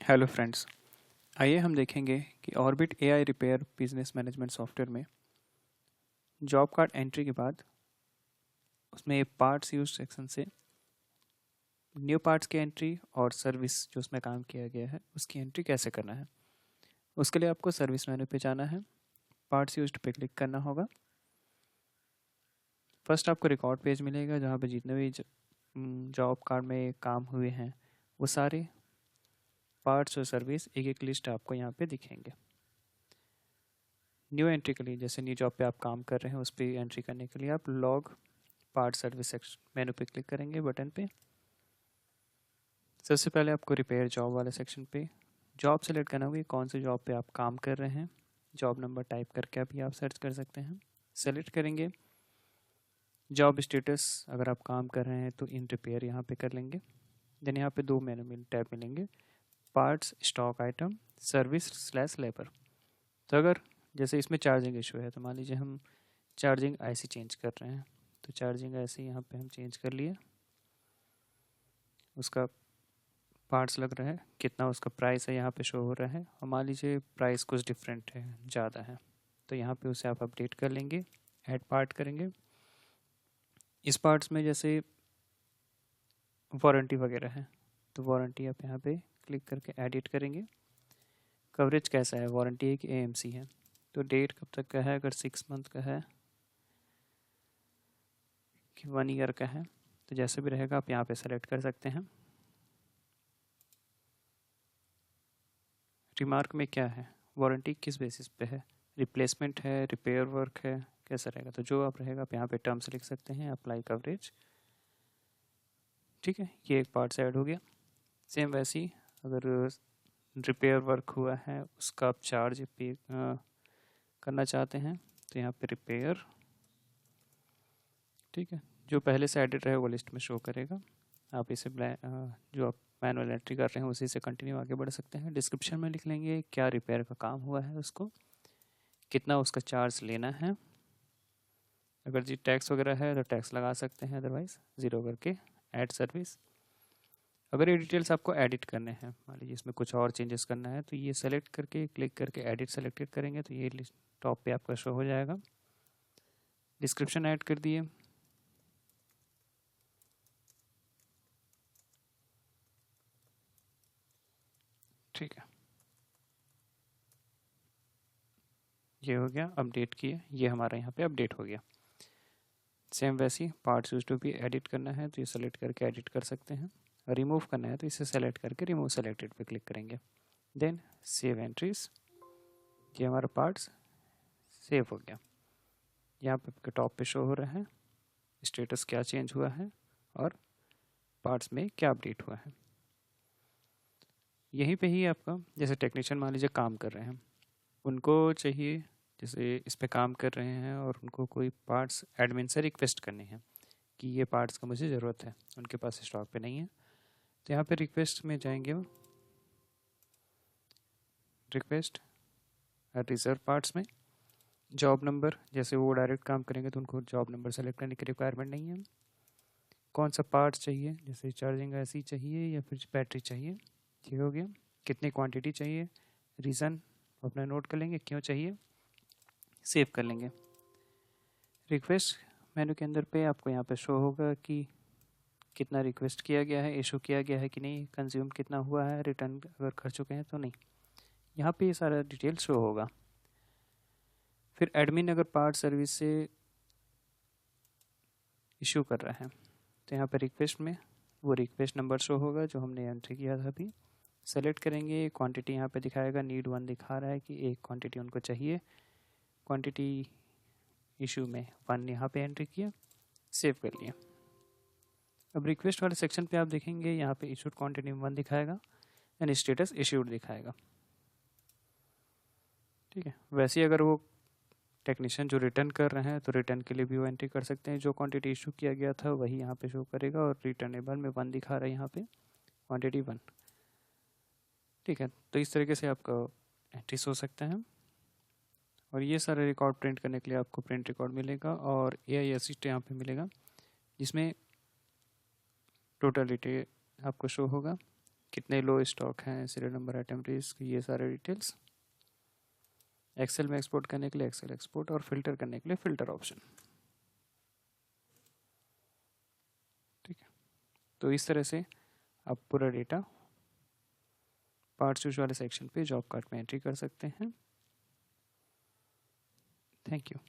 Hello friends. आइए हम देखेंगे कि orbit AI repair business management software में जॉब कार्ड एंट्री के बाद उसमें पार्ट्स यूज सेक्शन से न्यू पार्ट्स की एंट्री और सर्विस जो उसमें काम किया गया है उसकी एंट्री कैसे करना है। उसके लिए आपको सर्विस मेनू पे जाना है, पार्ट्स यूज्ड पे क्लिक करना होगा। फर्स्ट आपको रिकॉर्ड पेज मिलेगा जहाँ पे जितने भी जॉब कार्ड में काम हुए हैं वो सारे पार्ट्स और सर्विस एक एक लिस्ट आपको यहाँ पे दिखेंगे। न्यू एंट्री के लिए जैसे न्यू जॉब पे आप काम कर रहे हैं उस पर एंट्री करने के लिए आप लॉग पार्ट सर्विस सेक्शन मेनू पे क्लिक करेंगे बटन पे। सबसे पहले आपको रिपेयर जॉब वाले सेक्शन पे जॉब सेलेक्ट करना होगी, कौन से जॉब पे आप काम कर रहे हैं। जॉब नंबर टाइप करके अभी आप सर्च कर सकते हैं। सेलेक्ट करेंगे जॉब स्टेटस, अगर आप काम कर रहे हैं तो इन रिपेयर यहाँ पे कर लेंगे। देन यहाँ पे दो मेनू टैब मिलेंगे, parts, stock item, service slash labour. तो अगर जैसे इसमें चार्जिंग इशू है तो मान लीजिए हम चार्जिंग आईसी चेंज कर रहे हैं, तो चार्जिंग आईसी यहाँ पे हम चेंज कर लिए। उसका पार्ट्स लग रहा है, कितना उसका प्राइस है यहाँ पे शो हो रहा है, और मान लीजिए प्राइस कुछ डिफरेंट है, ज़्यादा है, तो यहाँ पे उसे आप अपडेट कर लेंगे, ऐड पार्ट करेंगे। इस पार्ट्स में जैसे वारंटी वगैरह है तो वारंटी आप यहाँ पे क्लिक करके एडिट करेंगे। कवरेज कैसा है, वारंटी है कि एएमसी है, तो डेट कब तक का है, अगर 6 मंथ का है कि 1 ईयर का है, तो जैसे भी रहेगा आप यहाँ पे सेलेक्ट कर सकते हैं। रिमार्क में क्या है, वारंटी किस बेसिस पे है, रिप्लेसमेंट है, रिपेयर वर्क है, कैसा रहेगा, तो जो आप रहेगा आप यहाँ पे टर्म्स लिख सकते हैं, अप्लाई कवरेज। ठीक है, ये एक पार्ट से ऐड हो गया। सेम वैसे ही अगर रिपेयर वर्क हुआ है उसका आप चार्ज पे करना चाहते हैं तो यहाँ पे रिपेयर, ठीक है, जो पहले से एडिट रहे वो लिस्ट में शो करेगा। आप इसे जो आप मैनुअल एंट्री कर रहे हैं उसी से कंटिन्यू आगे बढ़ सकते हैं। डिस्क्रिप्शन में लिख लेंगे क्या रिपेयर का काम हुआ है, उसको कितना उसका चार्ज लेना है। अगर जी टैक्स वगैरह है तो टैक्स लगा सकते हैं, अदरवाइज ज़ीरो करके ऐड सर्विस। अगर ये डिटेल्स आपको एडिट करने हैं, मान लीजिए इसमें कुछ और चेंजेस करना है, तो ये सेलेक्ट करके क्लिक करके एडिट सेलेक्टेड करेंगे तो ये लिस्ट टॉप पे आपका शो हो जाएगा। डिस्क्रिप्शन ऐड कर दिए, ठीक है, ये हो गया, अपडेट किए, ये हमारा यहाँ पे अपडेट हो गया। सेम वैसे ही पार्ट्स यूज टू भी एडिट करना है तो ये सेलेक्ट करके एडिट कर सकते हैं, रिमूव करना है तो इसे सेलेक्ट करके रिमूव सेलेक्टेड पे क्लिक करेंगे। देन सेव एंट्रीज, ये हमारा पार्ट्स सेव हो गया। यहाँ पे टॉप पे शो हो रहा है स्टेटस क्या चेंज हुआ है और पार्ट्स में क्या अपडेट हुआ है। यहीं पे ही आपका जैसे टेक्नीशियन मान लीजिए काम कर रहे हैं, उनको चाहिए जैसे इस पे काम कर रहे हैं और उनको कोई पार्ट्स एडमिन से रिक्वेस्ट करनी है कि ये पार्ट्स का मुझे ज़रूरत है, उनके पास स्टॉक पे नहीं है, तो यहाँ पे रिक्वेस्ट में जाएंगे, रिक्वेस्ट रिजर्व पार्ट्स में जॉब नंबर, जैसे वो डायरेक्ट काम करेंगे तो उनको जॉब नंबर सेलेक्ट करने की रिक्वायरमेंट नहीं है। कौन सा पार्ट चाहिए, जैसे चार्जिंग ऐसी चाहिए या फिर बैटरी चाहिए, ठीक हो गया। कितनी क्वांटिटी चाहिए, रीज़न अपना नोट कर लेंगे क्यों चाहिए, सेव कर लेंगे। रिक्वेस्ट मेनू के अंदर पे आपको यहाँ पे शो होगा कि कितना रिक्वेस्ट किया गया है, इशू किया गया है कि नहीं, कंज्यूम कितना हुआ है, रिटर्न अगर कर चुके हैं तो नहीं, यहाँ पे ये सारा डिटेल शो होगा। फिर एडमिन अगर पार्ट सर्विस से इशू कर रहा है तो यहाँ पे रिक्वेस्ट में वो रिक्वेस्ट नंबर शो होगा जो हमने एंट्री किया था अभी। सेलेक्ट करेंगे, क्वांटिटी यहाँ पे दिखाएगा, नीड 1 दिखा रहा है कि एक क्वांटिटी उनको चाहिए, क्वांटिटी इशू में 1 यहाँ पे एंट्री किया, सेव कर लिया। अब रिक्वेस्ट वाले सेक्शन पे आप देखेंगे यहाँ पे इशूड क्वांटिटी 1 दिखाएगा एंड स्टेटस इशूड दिखाएगा, ठीक है। वैसे ही अगर वो टेक्नीशियन जो रिटर्न कर रहे हैं तो रिटर्न के लिए भी वो एंट्री कर सकते हैं, जो क्वांटिटी इशू किया गया था वही यहाँ पे शो करेगा और रिटर्नेबल में 1 दिखा रहा है यहाँ पे, क्वांटिटी 1, ठीक है। तो इस तरीके से आपका एंट्रीज हो सकते हैं। और ये सारे रिकॉर्ड प्रिंट करने के लिए आपको प्रिंट रिकॉर्ड मिलेगा और एआई असिस्ट यहाँ पे मिलेगा जिसमें टोटलिटी आपको शो होगा, कितने लो स्टॉक हैं, सीरियल नंबर, आइटम रिस्क, ये सारे डिटेल्स। एक्सेल में एक्सपोर्ट करने के लिए एक्सेल एक्सपोर्ट और फिल्टर करने के लिए फिल्टर ऑप्शन। ठीक है, तो इस तरह से आप पूरा डेटा पार्ट्स यूज वाले सेक्शन पे जॉब कार्ड में एंट्री कर सकते हैं। Thank you.